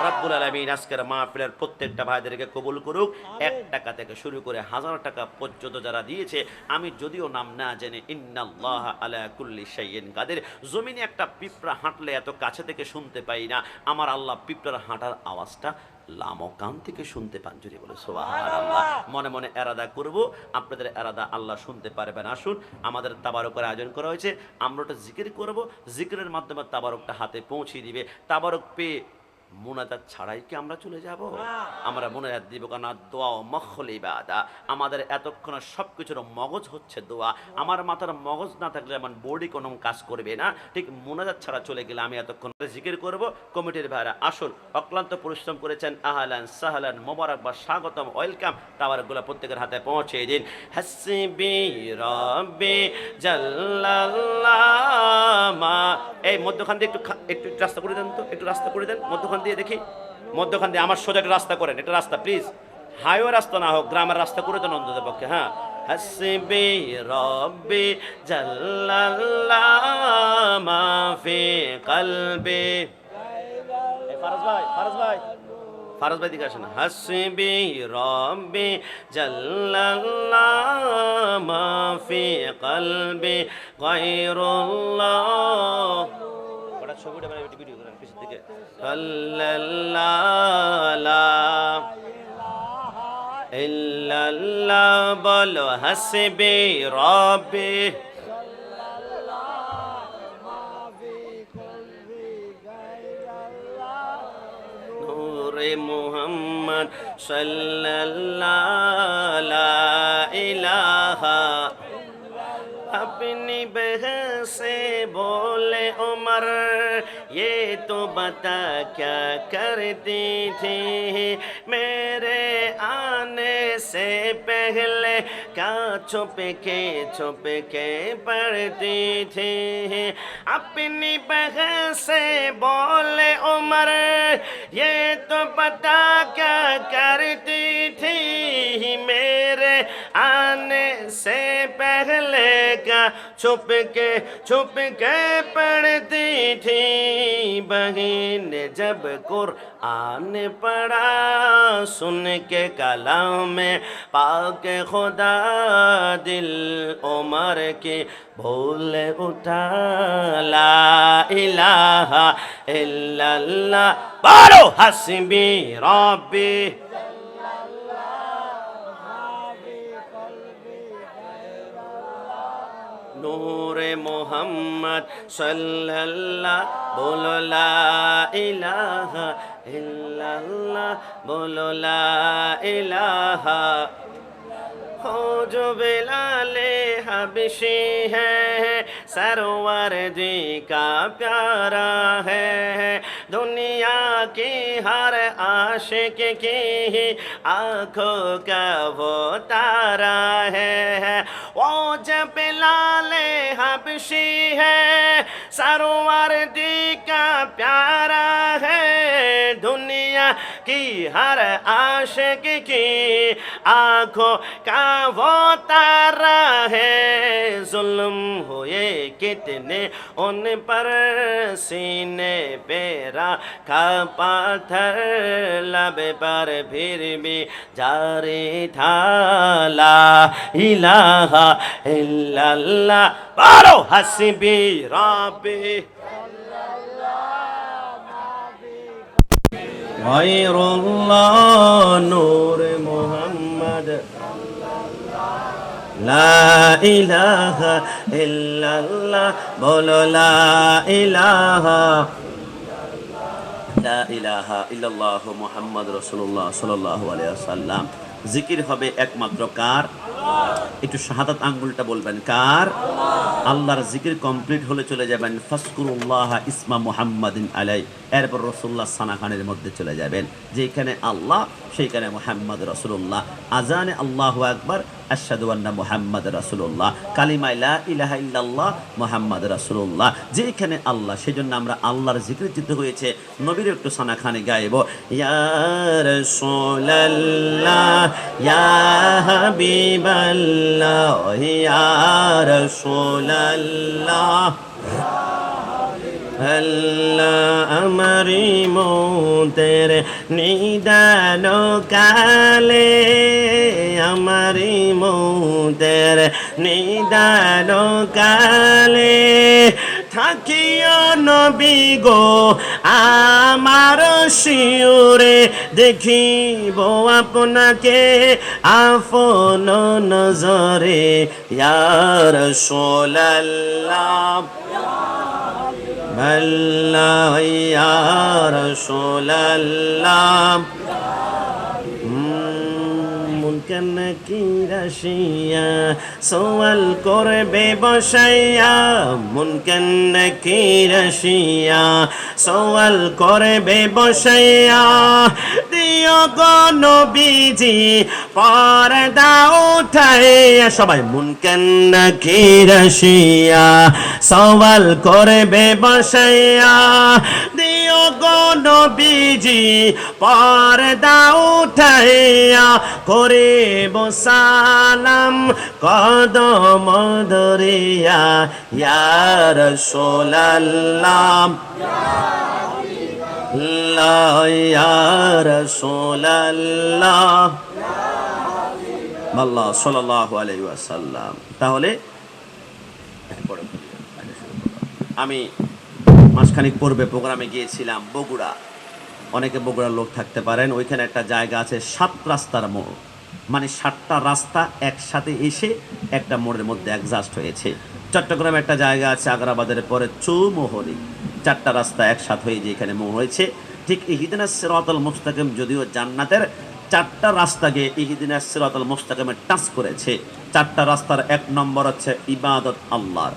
রব্বুল আলামিন আজকের মাহফিলের প্রত্যেকটা ভাইদেরকে কবুল করুক। 1 টাকা থেকে শুরু করে 1000 টাকা পর্যন্ত যারা দিয়েছে, আমি যদিও নাম না জেনে, ইন্নাল্লাহ আলা কুল্লি শাইইন কাদির। জমিনে একটা পিঁপড়া হাঁটলে এত কাছে থেকে শুনতে পাই না, আমার আল্লাহ পিঁপড়ার হাঁটার আওয়াজটা লামকান থেকে শুনতে পান। যদি বলে সুবহানাল্লাহ। মনে মনে এরাদা করব, আপনাদের এরাদা আল্লাহ শুনতে পারবেন। আসুন, আমাদের তাবারকের আয়োজন করা হয়েছে, আমরা ওটা জিকির করব, জিকিরের মাধ্যমে তাবারকটা হাতে পৌঁছে দিবে। তাবারক পেয়ে মুনাজাত ছাড়াই কি আমরা চলে যাব? আমরা মুনাজাত দিব, কারণ দোয়া ও মখল ইবাদা। আমাদের এতক্ষণ সবকিছুর মগজ হচ্ছে দোয়া। আমার মাথার মগজ না থাকলে আমার বডি কোনো কাজ করবে না। ঠিক মুনাজাত ছাড়া চলে গেলে আমি এতক্ষণ জিকির করব। কমিটির ভাইরা আসুন, অক্লান্ত পরিশ্রম করেছেন, আহলান সাহলান, মোবারক বা স্বাগতম, ওয়েলকাম। তাবারকগুলো প্রত্যেকের হাতে পৌঁছে দিন। হাসবি রাব্বি জাল্লাল্লাহ মা। এই মধ্যখান দিয়ে একটু রাস্তা করে দেন তো, একটু রাস্তা করে দেন মধ্যখান দিয়ে, দেখি মধ্যখান দিয়ে আমার সোজা একটা রাস্তা করেন, একটা রাস্তা প্লিজ, হাইওয়ে রাস্তা না হোক, গ্রামের রাস্তা করে দেন অন্তত পক্ষে। হ্যাঁ, হাসবি রাব্বি জাল্লাল্লাহ মা ফি কলবি। ফারাজ ভাই, ফারাজ ভাই, ফারজ ভাই দিকে আসেন। হাসবি রব্বি জাল্লাল্লাহ মা ফি কলবি গায়রুল্লাহ। বড় ছবিটা মানে ভিডিও করেন পিছন দিকে। আল্লাহ লা ইল্লাল্লাহ বলো হাসবি রব্বি মুহাম্মদ সাল্লাল্লাহু লা ইলাহা अपनी बहन से बोले उमर ये तो बता क्या करती थी मेरे आने से पहले क्या छुप के पढ़ती थी अपनी बहन से बोले उमर ये तो बता क्या करती थी मेरे आने से पहले का छुप के पढ़ती थी बहन जब कुरान पढ़ा सुन के कलाम में पाक खुदा दिल उमर के भूल उठा ला इलाहा इल्लल्लाह बारो हस्बी रब्बी नूरे मोहम्मद सल्लल्लाह बोलो ला इलाहा इल्लल्लाह बोलो ला इलाहा हो जो बिलाले हबशी है सरवर जी का प्यारा है दुनिया की हर आशिक की आंखों का वो तारा है वो जब बिलाले हबशी है सरवर जी का प्यारा है दुनिया की हर आशिक की आंखों का वो तारा है जुल्म हुए कितने उन पर सीने पे रखा पाथर लब पर फिर भी जारी था ला इलाहा इल्लल्लाह बारो हस्बी रब्बी गैरुल्लाह नूर मोहम्मद ला इलाहा इल्लल्लाह बोलो ला इलाहा इल्लल्लाह मुहम्मद रसूलुल्लाह सल्लल्लाहु अलैहि वसल्लम জিকির হবে একমাত্র কার একটু শাহাদাত আঙ্গুলটা বলবেন কার আল্লাহর জিকির কমপ্লিট হলে চলে যাবেন ফাসকুরুল্লাহ ইসমা মুহাম্মাদিন আলাই এরপর রাসূলুল্লাহ সানাখানের মধ্যে চলে যাবেন যেখানে আল্লাহ সেইখানে মুহাম্মদ রাসূলুল্লাহ আজানে আল্লাহু আকবার আশহাদু আন্না মুহাম্মদ রাসূলুল্লাহ কালিমা লা ইলাহা ইল্লাল্লাহ মুহাম্মদ রাসূলুল্লাহ যেখানে আল্লাহ সেজন্য আমরা আল্লাহর জিকির চিত্ত হয়েছে নবীর একটু সানাখানে গাইব ইয়া রাসূলুল্লাহ ইয়া হাবিবাল্লাহ ইয়া রাসূলুল্লাহ अल्लाह हमारी मोहतर निदानो काले हमारी मोहतर निदानो काले থাকিও নবী গো আমার শিউরে দেখিব আপনাকে আপন নজরে ইয়া রাসূলুল্লাহ আল্লাহ ইয়া রাসূলুল্লাহ মুনকার নাকির আসিয়া সওয়াল করবে বসাইয়া মুনকার নাকির আসিয়া সওয়াল করবে বসাইয়া দিও গো নবীজি পর্দা উঠাইয়া সবাই মুনকার নাকির আসিয়া সওয়াল করবে বসাইয়া দিও গো নবীজি পর্দা উঠাইয়া করিব সালাম কদম ধরিয়া ইয়া রাসূলুল্লাহ আল্লাহ ইয়া রাসূলুল্লাহ আল্লাহ সাল্লাল্লাহু আলাইহি ওয়াসাল্লাম। তাহলে আমি মাসখানিক পূর্বে প্রোগ্রামে গিয়েছিলাম বগুড়া। অনেকে বগুড়ার লোক থাকতে পারেন। ওইখানে একটা জায়গা আছে 7 রাস্তার মোড়, মানে 7টা রাস্তা একসাথে এসে একটা মোড়ের মধ্যে অ্যাডজাস্ট হয়েছে। চট্টগ্রামে একটা জায়গা আছে আগ্রাবাদের পরে চৌমোহনী, 4টা রাস্তা একসাথে হয়ে যে এখানে মোড় হয়েছে। ঠিক ইহদিনাস সিরাতাল মুস্তাকিম যদিও জান্নাতের 4টা রাস্তাকে ইহদিনাস সিরাতাল মুস্তাকিমে টাচ করেছে। 4টা রাস্তার 1 নম্বর হচ্ছে ইবাদত আল্লাহর,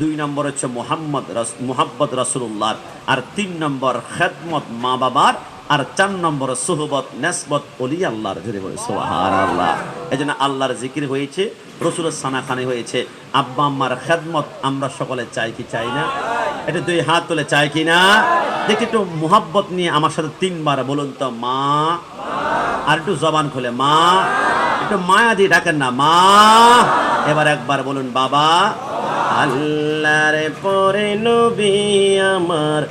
2 নম্বর হচ্ছে মুহাব্বত রাসূলুল্লাহ, আর 3 নম্বর খেদমত মা বাবার, আর 4 নম্বর সুহবত নেসবত ওলি আল্লাহর। জোরে বলে সুবহানাল্লাহ। এজন্য আল্লাহর জিকির হয়েছে, রাসূলের সানাখানি হয়েছে। আব্বা আম্মার খেদমত আমরা সকলে চাই কি চাই না? এটা 2 হাত তুলে চাই কি না? দেখি একটু মুহাব্বত নিয়ে আমার সাথে 3 বার বলুন তো, মা। আর একটু জবান খুলে মা, একটু মায়া দিয়ে ডাকেন না, মা। এবার একবার বলুন বাবা। আল্লাহর পরে নবী আমার,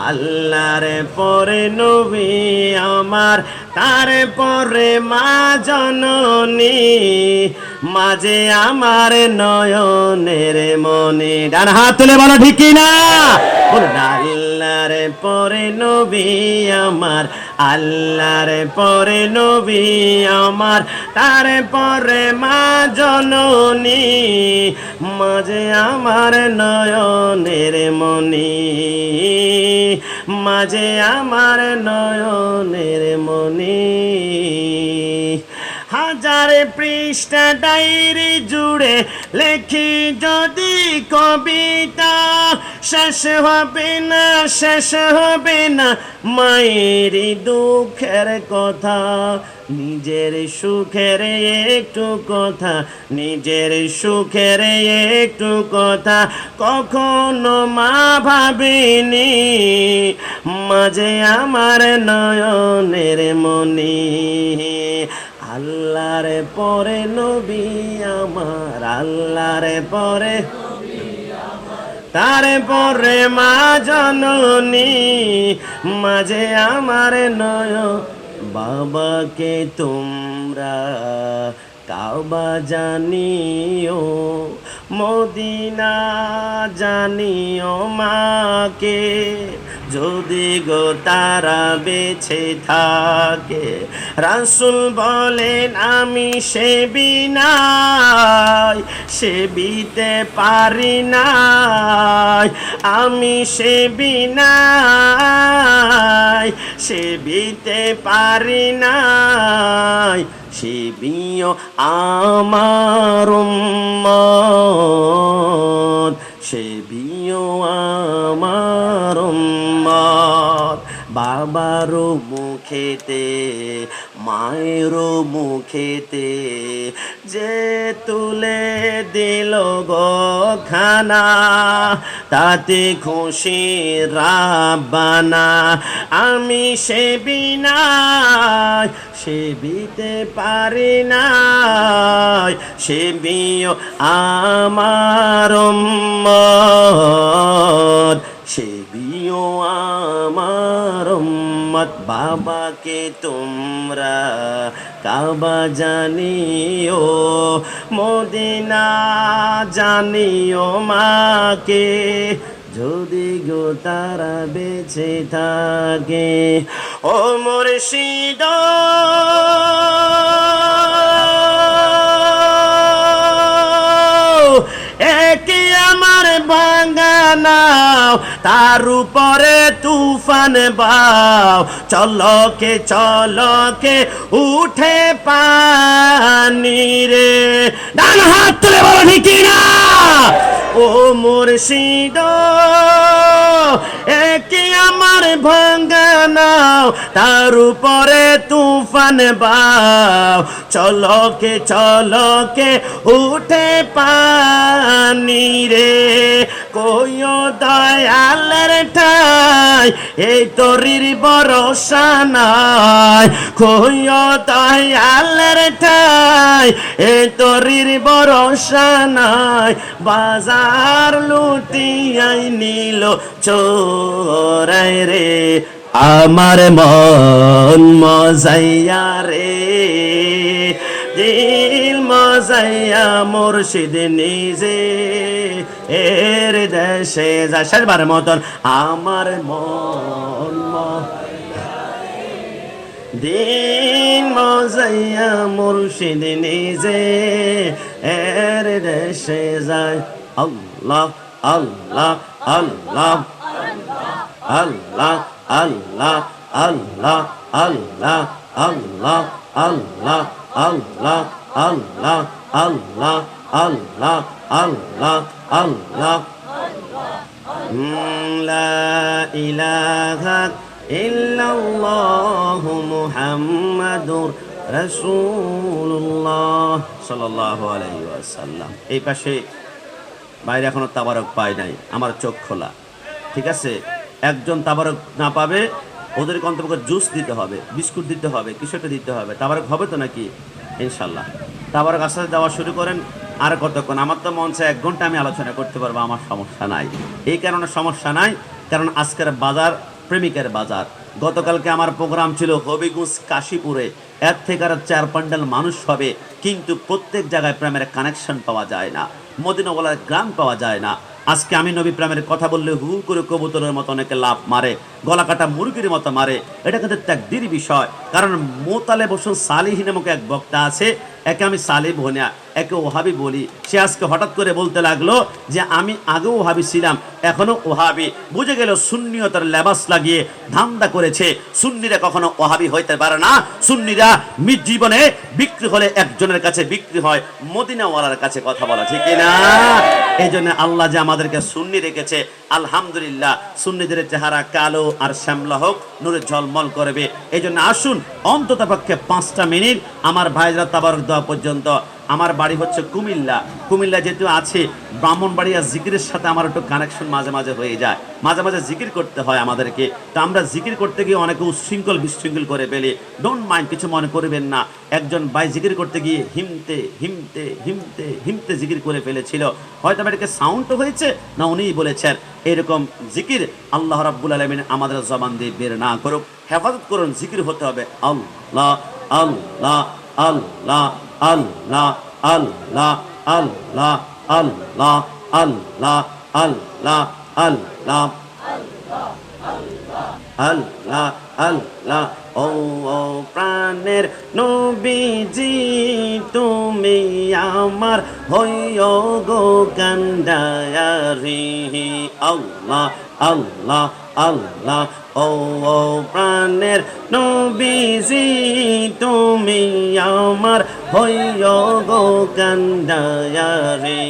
আল্লাহর পরে নবী আমার, তারপরে মা জননী, মাঝে আমার নয়নের মনে। ডান হাত তুলে বলো ঠিক কিনা? আল্লাহর পরে নবী আমার, আল্লাহর পরে নবী আমার, তারপরে মা জননী, মাঝে আমার নয়নের মনি, মাঝে আমার নয়নের মনি। হাজার পৃষ্ঠা ডায়েরি জুড়ে লেখি যদি কবিতা, শেষ হবে না, শেষ হবে না মায়েরই দুঃখের কথা। নিজের সুখের একটু কথা, নিজের সুখের একটু কথা কখনো মা ভাবিনি, মাঝে আমার নয়নের মনি। আল্লাহর পরে নবী আমার, আল্লাহর পরে তারপরে মা জননী, মাঝে আমার নয়। বাবাকে তোমরা কাবা জানিও, মদিনা জানিও মাকে, যদি গো তারা বেঁচে থাকে। রাসূল বলেন আমি সেবি নাই, সেবিতে পারি নাই, আমি সেবি নাই, সেবিতে পারি নাই। সেবিও আমার উম্মত, সেবিও আমার উম্মত। বাবারও মুখেতে মায়েরও মুখেতে যে তুলে দিল গো খানা, তাতে খুশি রাব্বানা। আমি সেবি নাই, সেবিতে পারি নাই, সেবিও আমার উম্মত, সেবিও আমার উম্মত। বাবাকে তোমরা কাবা জানিও, মদিনা জানিও মাকে, যদি গো তারা বেঁচে থাকে। ও মুর্শিদ একে আমার বাগানাও, তার উপরে তুফান বাও, চলকে চলকে উঠে পানি রে। ডান হাত তুলে বলো ঠিক না? ও মুর্শিদ একে আমার ভাঙানাও, তার উপরে তুফান বাও, চলকে চলকে উঠে পানি রে। কইও দয়ালের ঠাই এই তরির ভরসা নাই, কইও দয়ালের ঠাই এই তরির ভরসা নাই। বাজার লুটিয়াই নিল চোরাই রে, আমার মন মজাইয়া রে, দিল মজাইয়া মুর্শিদ নিজে এর দেশে যায়। শেষবার মতন আমার মন দিন মজাইয়া মুর্শিদ নিজে এর দেশে যায়। আল্লাহ আল্লাহ আল্লাহ আল্লাহ আল্লাহ আল্লাহ আল্লাহ আল্লাহ আল্লাহ আল্লাহ আল্লাহ আল্লাহ আল্লাহ আল্লাহ আল্লাহ লা ইলাহা ইল্লাল্লাহু মুহাম্মাদুর রাসূলুল্লাহ সাল্লাল্লাহু আলাইহি ওয়াসাল্লাম। এই পাশে বাইরে এখনো তাবারক পায় নাই, আমার চোখ খোলা, ঠিক আছে? একজন তাবারক না পাবে, ওদেরকে অন্তত জুস দিতে হবে, বিস্কুট দিতে হবে, কিছু একটা দিতে হবে। তাবারক হবে তো নাকি? ইনশাল্লাহ তাবারক আস্তে দেওয়া শুরু করেন। আর কতক্ষণ? আমার তো মন চায় 1 ঘন্টা আমি আলোচনা করতে পারবো, আমার সমস্যা নাই। এই কারণে সমস্যা নাই, কারণ আজকের বাজার প্রেমিকের বাজার। গতকালকে আমার প্রোগ্রাম ছিল হবিগঞ্জ কাশীপুরে, এর থেকে আর 4 পান্ডাল মানুষ হবে, কিন্তু প্রত্যেক জায়গায় প্রেমের কানেকশন পাওয়া যায় না, মদিনাওয়ালার গ্রাম পাওয়া যায় না। আজকে আমি নবী প্রেমের কথা বললে হু করে কবুতরের মতো অনেকে লাভ মারে, গলা কাটা মুরগির মতো মারে। এটা কিন্তু তাকদীর বিষয়, কারণ মোতালেব হোসেন সালিহী নামক এক বক্তা আছে, একে আমি সালিব হনিয়া, একে ওহাবি বলি। সে আজকে হঠাৎ করে বলতে লাগলো যে আমি আগেও ওহাবি ছিলাম, এখনো ওহাবি। বুঝে গেল সুন্নিয়তার লেবাস লাগিয়ে ধান্দা করেছে। সুন্নিরা কখনো ওহাবি হইতে পারে না। সুন্নিরা জীবনে বিক্রি হলে একজনের কাছে বিক্রি হয়, মদিনাওয়ালার কাছে। কথা বলা ঠিক না? এই জন্য আল্লাহ যে আমাদেরকে সুন্নি রেখেছে, আলহামদুলিল্লাহ। সুন্নিদের চেহারা কালো আর শ্যামলা হোক, নূরে ঝলমল করবে। এই জন্য আসুন অন্তত পক্ষে 5টা মিনিট আমার ভাইরা তাবারক দেওয়া পর্যন্ত। আমার বাড়ি হচ্ছে কুমিল্লা। কুমিল্লা যেহেতু আছে, ব্রাহ্মণবাড়িয়া জিকিরের সাথে আমার একটু কানেকশন মাঝে মাঝে হয়ে যায়, মাঝে মাঝে জিকির করতে হয় আমাদেরকে। তো আমরা জিকির করতে গিয়ে অনেকে উচ্ছৃঙ্খল বিশৃঙ্খল করে ফেলে, ডোন্ট মাইন্ড, কিছু মনে করবেন না। একজন ভাই জিকির করতে গিয়ে হিমতে হিমতে হিমতে হিমতে জিকির করে ফেলেছিল, হয়তো এটাকে সাউন্ডও হয়েছে না উনিই বলেছেন। এরকম জিকির আল্লাহ রাব্বুল আলামিন আমাদের জবান দিয়ে বের না করুক, হেফাজত করুন। জিকির হতে হবে আল্লাহ আল্লাহ আল্লাহ আল্লাহ আল্লাহ আল্লাহ আল্লাহ আল্লাহ আল্লাহ আল্লাহ আল্লাহ আল্লাহ। ও ও প্রাণের নবীজি, তুমি আমার হইও গো কান্ডায়ারি। আল্লাহ আল্লাহ আল্লাহ। ও ও প্রাণের নবীজি, তুমি আমার হইও গো কান্ডায়ারি।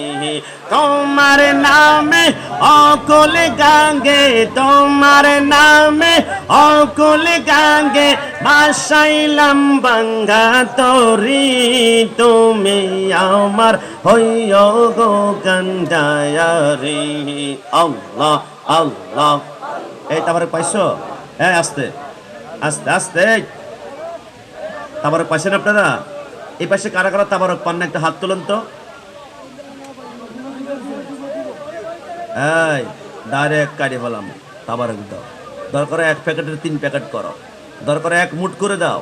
তোমার নামে অকুল গাঙ্গে, তোমার নামে অকুল গাঙ্গে ভাসাইলাম বাঙ্গা তরি। তুমি আমার হইও গো কান্ডায়ারি। আল্লাহ আল্লাহ। এই তাবারক পাইছো? হ্যাঁ, আস্তে আস্তে আস্তে। তাবারক পাইছেন আপনারা? এই পাশে কারা কারা তাবারক পান না একটা হাত তুলেন তো। এই ডাইরেক্ট কাটি বললাম, তাবারক দাও। দরকার 1 প্যাকেটের 3 প্যাকেট করো, দরকার 1 মুঠ করে দাও।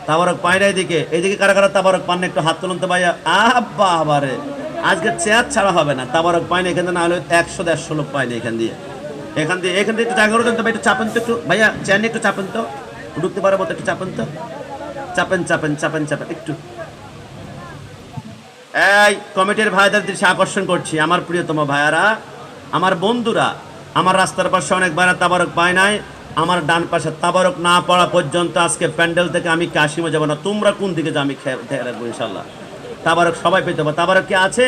তাবারক পায় না এদিকে। এইদিকে কারা কারা তাবারক পান না একটু হাত তুলুন তো ভাইয়া। আব্বা আবারে আজকে চেয়ার ছাড়া হবে না। তাবারক পায় না এখান থেকে, না হলে 100-150 লোক পায় না এখান দিয়ে। এখান দিয়ে একটু জায়গা করে দেন তো ভাই, একটু চাপেন তো, একটু ভাইয়া চেয়ার নিয়ে একটু চাপেন তো, ঢুকতে পারে মতো একটু চাপেন তো, চাপেন চাপেন চাপেন চাপেন একটু। এই কমিটির ভাইদের দৃষ্টি আকর্ষণ করছি, আমার প্রিয়তম ভাইয়ারা, আমার বন্ধুরা, আমার রাস্তার পাশে অনেক ভাইরা তাবারক পায় নাই। আমার ডান পাশে তাবারক না পড়া পর্যন্ত আজকে প্যান্ডেল থেকে আমি কাশিমে যাবো না। তোমরা কোন দিকে যাও আমি খেয়াল রাখবো ইনশাল্লাহ। তাবারক সবাই পেতে হবে। তাবারক কি আছে?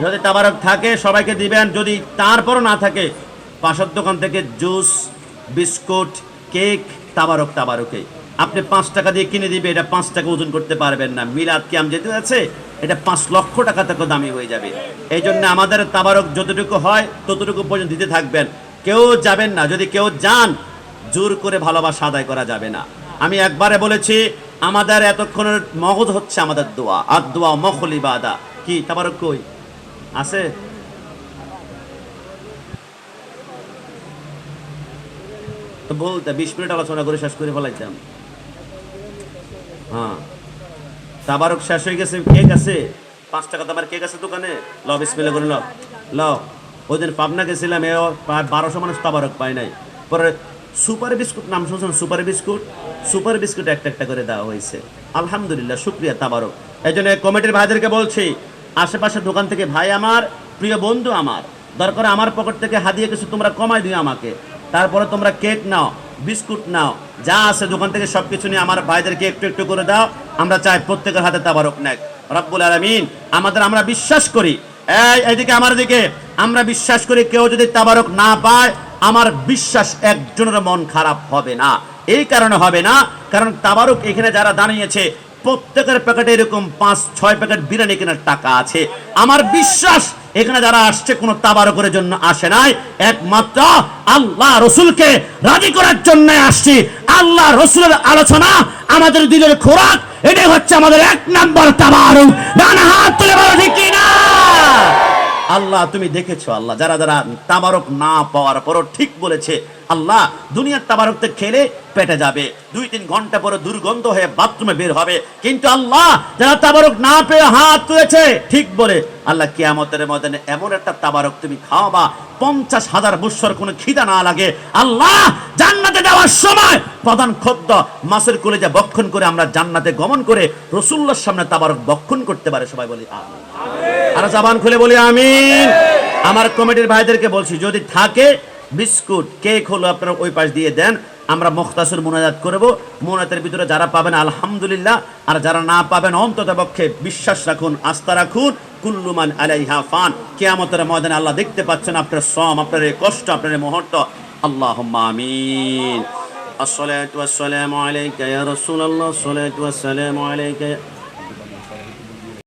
যদি তাবারক থাকে সবাইকে দিবেন, যদি তারপরও না থাকে পাশের দোকান থেকে জুস, বিস্কুট, কেক, তাবারক তাবারকে আপনি 5 টাকা দিয়ে কিনে দিবে। এটা 5 টাকা ওজন করতে পারবেন না। মিলাদ কিয়াম যেতে আছে, এটা 5 লক্ষ টাকা থেকে দামি হয়ে যাবে। এই জন্য আমাদের তাবারক যতটুকু হয় ততটুকু পর্যন্ত দিতে থাকবেন। কেউ যাবেন না। যদি কেউ যান, জোর করে ভালোবাসা আদায় করা যাবে না। আমি একবারে বলেছি, আমাদের এতক্ষণের মগজ হচ্ছে আমাদের দোয়া, আর দোয়া মখল ইবাদা। কি তাবারক কই আছে? তো বলতে 20 মিনিট আলোচনা করে শেষ করে ফেলাইতাম। হ্যাঁ, তাবারক শেষ হয়ে গেছে। কেক আছে 5 টাকা দামের কেক আছে দোকানে, ল বিসমিল্লাহ করে ল ল। ওই দিন পাবনা গেছিলাম, এও প্রায় 1200 মানুষ তাবারক পায় নাই। পরে সুপার বিস্কুট নাম শুনছেন? সুপার বিস্কুট, সুপার বিস্কুট একটা একটা করে দেওয়া হয়েছে। আলহামদুলিল্লাহ, শুক্রিয়া তাবারক। এই জন্য কমিটির ভাইদেরকে বলছি, আশেপাশে দোকান থেকে ভাই আমার, প্রিয় বন্ধু আমার, দরকার আমার পকেট থেকে হাদিয়া কিছু তোমরা কমাই দিও আমাকে। তারপরে তোমরা কেক নাও, বিস্কুট নাও, যা আছে দোকান থেকে সব কিছু নিয়ে আমার ভাইদেরকে একটু একটু করে দাও। আমরা চাই প্রত্যেকের হাতে তাবারক নেক রব্বুল আলামিন। আমরা বিশ্বাস করি, এইদিকে আমার দিকে, আমরা বিশ্বাস করি কেউ যদি তাবারক না পায়, আমার বিশ্বাস একজনের মন খারাপ হবে না। এই কারণে হবে না, কারণ তাবারক এখানে যারা দাঁড়িয়েছে প্রত্যেকের প্যাকেটে এরকম 5-6 প্যাকেট বিরিয়ানি কেনার টাকা আছে। আমার বিশ্বাস এখানে যারা আসছে কোনো তাবারকের জন্য আসে নাই, একমাত্র আল্লাহ রসুলকে রাজি করার জন্য আসছি। আল্লাহ রসুলের আলোচনা আমাদের দিলের খোরাক, এটাই হচ্ছে আমাদের 1 নম্বর তাবারক। ডান হাত তুলে বলো ঠিক কিনা? আল্লাহ তুমি দেখেছো, আল্লাহ যারা যারা তাবারক না পাওয়ার পরও ঠিক বলেছে, আল্লাহ দুনিয়ার তাবারকতে খেলে পেটে যাবে, 2-3 ঘন্টা পরে দুর্গন্ধ হয়ে বাথরুমে বের হবে। কিন্তু আল্লাহ যারা তাবারক না পেয়ে হাত তুলেছে ঠিক বলে, আল্লাহ কিয়ামতের ময়দানে এমন একটা তাবারক তুমি খাওয়াবা 50,000 বৎসর কোনো খিদা না লাগে। আল্লাহ জান্নাতে যাওয়ার সময় প্রধান খাদ্য মাছের কলিজা ভক্ষণ করে আমরা জান্নাতে গমন করে রাসূলুল্লাহর সামনে তাবারক ভক্ষণ করতে পারে। সবাই বলি আমিন। আর জবান খুলে বলি আমিন। আমার কমিটির ভাইদেরকে বলছি, যদি থাকে বিস্কুট কেক হলো আপনারা ওই পাশ দিয়ে দেন, আমরা মুখতাসর মুনাজাত করব। মুনাজাতের ভিতরে যারা পাবেন আলহামদুলিল্লাহ, আর যারা না পাবেন অন্ততপক্ষে বিশ্বাস রাখুন, আস্থা রাখুন, কুল্লু মান আলাইহা ফান। কিয়ামতের ময়দানে আল্লাহ দেখতে পাচ্ছেন আপনার শ্রম, আপনার এই কষ্ট, আপনার এই মুহূর্ত। আল্লাহুম্মা আমিন। আসসালাতু ওয়াসসালামু আলাইকা ইয়া রাসূলুল্লাহ, আসসালাতু ওয়াসসালামু আলাইকা